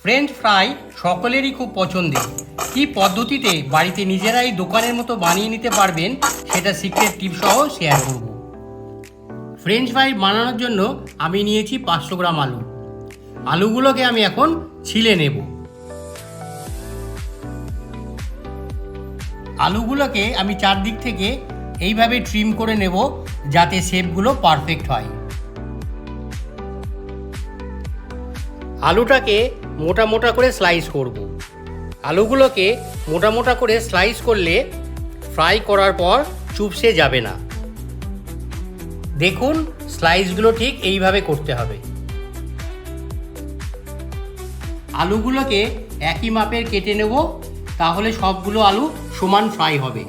French fry সকলেরই খুব পছন্দের। কী পদ্ধতিতে বাড়িতে নিজেরাই দোকানের মতো বানিয়ে নিতে পারবেন সেটা সিক্রেট টিপস সহ শেয়ার করব। ফ্রেঞ্চ ফ্রাই বানানোর জন্য আমি নিয়েছি 500 গ্রাম আলু। আলুগুলোকে আমি এখন ছিলে নেব। আলুগুলোকে আমি চারদিক থেকে এইভাবে ট্রিম করে নেব যাতে শেপগুলো পারফেক্ট হয়। আলুটাকে মোটা মোটা করে স্লাইস করব। আলুগুলোকে মোটা মোটা করে স্লাইস করলে ফ্রাই করার পর চুপসে যাবে না। দেখুন স্লাইসগুলো ঠিক এইভাবে করতে হবে। আলুগুলোকে একই মাপের কেটে নেব, তাহলে সবগুলো আলু সমান ফ্রাই হবে।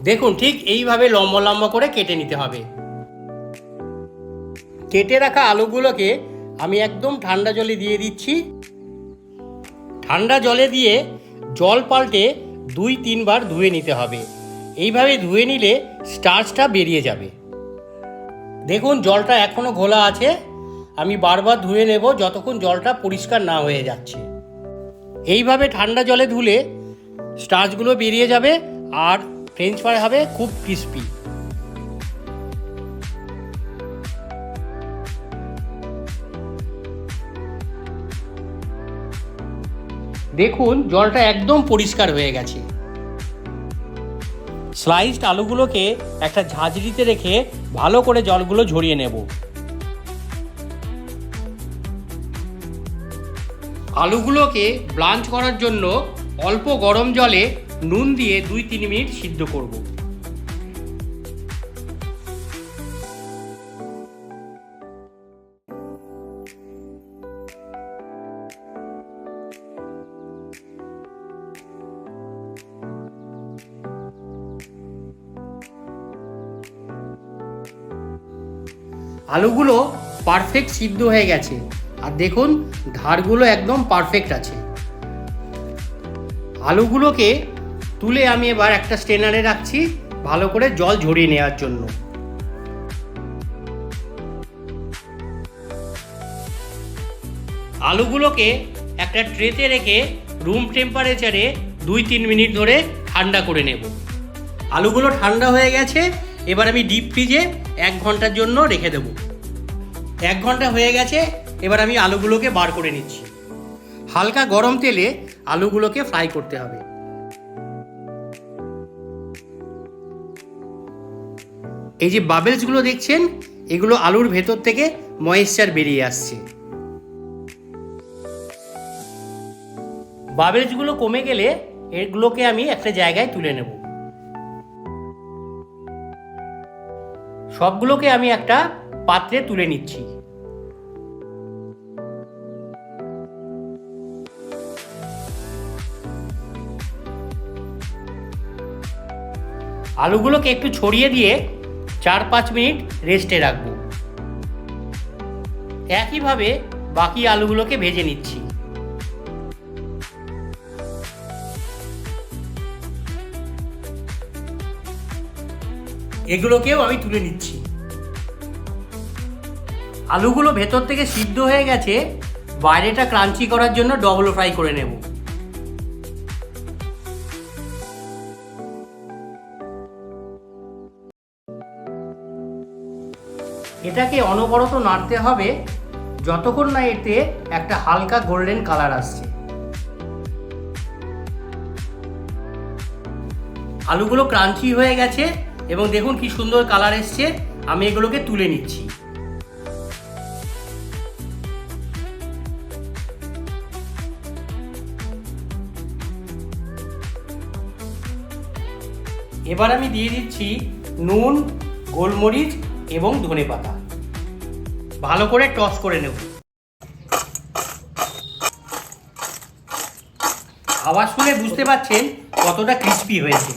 দেখুন ঠিক এইভাবে লম্বা লম্বা করে কেটে নিতে হবে। কেটে রাখা আলুগুলোকে আমি একদম ঠান্ডা জলে দিয়ে দিচ্ছি। ঠান্ডা জলে দিয়ে জল পাল্টে 2-3 বার ধুয়ে নিতে হবে। এইভাবে ধুয়ে নিলে স্টার্চটা বেরিয়ে যাবে। দেখুন জলটা এখনও ঘোলা আছে, আমি বারবার ধুয়ে নেব যতক্ষণ জলটা পরিষ্কার না হয়ে যাচ্ছে। এইভাবে ঠান্ডা জলে ধুলে স্টার্চগুলো বেরিয়ে যাবে আর ফ্রেঞ্চ ফ্রাই হবে খুব ক্রিস্পি। দেখুন জলটা একদম পরিষ্কার হয়ে গেছে। স্লাইসড আলুগুলোকে একটা ঝাঁঝরিতে রেখে ভালো করে জলগুলো ঝরিয়ে নেব। আলুগুলোকে ব্লাঞ্চ করার জন্য অল্প গরম জলে নুন দিয়ে 2-3 মিনিট সিদ্ধ করব। আলুগুলো পারফেক্ট সিদ্ধ হয়ে গেছে আর দেখুন ধারগুলো একদম পারফেক্ট আছে। আলুগুলোকে তুলে আমি এবার একটা স্ট্রেনারে রাখছি ভালো করে জল ঝরিয়ে নেওয়ার জন্য। আলুগুলোকে একটা ট্রেতে রেখে রুম টেম্পারেচারে 2-3 মিনিট ধরে ঠান্ডা করে নেব। আলুগুলো ঠান্ডা হয়ে গেছে, এবার আমি ডিপ ফ্রিজে 1 ঘন্টার জন্য রেখে দেব। 1 ঘন্টা হয়ে গেছে, এবার আমি আলুগুলোকে বার করে নিচ্ছি। হালকা গরম তেলে আলুগুলোকে ফ্রাই করতে হবে। এই যে বাবেলসগুলো দেখছেন, এগুলো আলুর ভেতর থেকে ময়েশ্চার বেরিয়ে আসছে। বাবেলসগুলো কমে গেলে এগুলোকে আমি একটা জায়গায় তুলে নেব। সবগুলোকে আমি একটা পাত্রে তুলে নিচ্ছি। আলুগুলোকে একটু ছড়িয়ে দিয়ে 4-5 মিনিট রেস্টে রাখবো। একইভাবে বাকি আলুগুলোকে ভেজে নিচ্ছি। এগুলোকেও আমি তুলে নিচ্ছি। আলুগুলো ভেতর থেকে সিদ্ধ হয়ে গেছে, বাইরেটা ক্রাঞ্চি করার জন্য ডবল ফ্রাই করে নেব। এটাকে অনবরত নাড়তে হবে যতক্ষণ না এতে একটা হালকা গোল্ডেন কালার আসছে। আলুগুলো ক্রাঞ্চি হয়ে গেছে এবং দেখুন কি সুন্দর কালার এসছে। আমি এগুলোকে তুলে নিচ্ছি। এবার আমি দিয়ে দিচ্ছি নুন, গোলমরিচ এবং ধনেপাতা। ভালো করে টস করে নেব। আওয়াজ শুনে বুঝতে পারছেন কতটা ক্রিস্পি হয়েছে।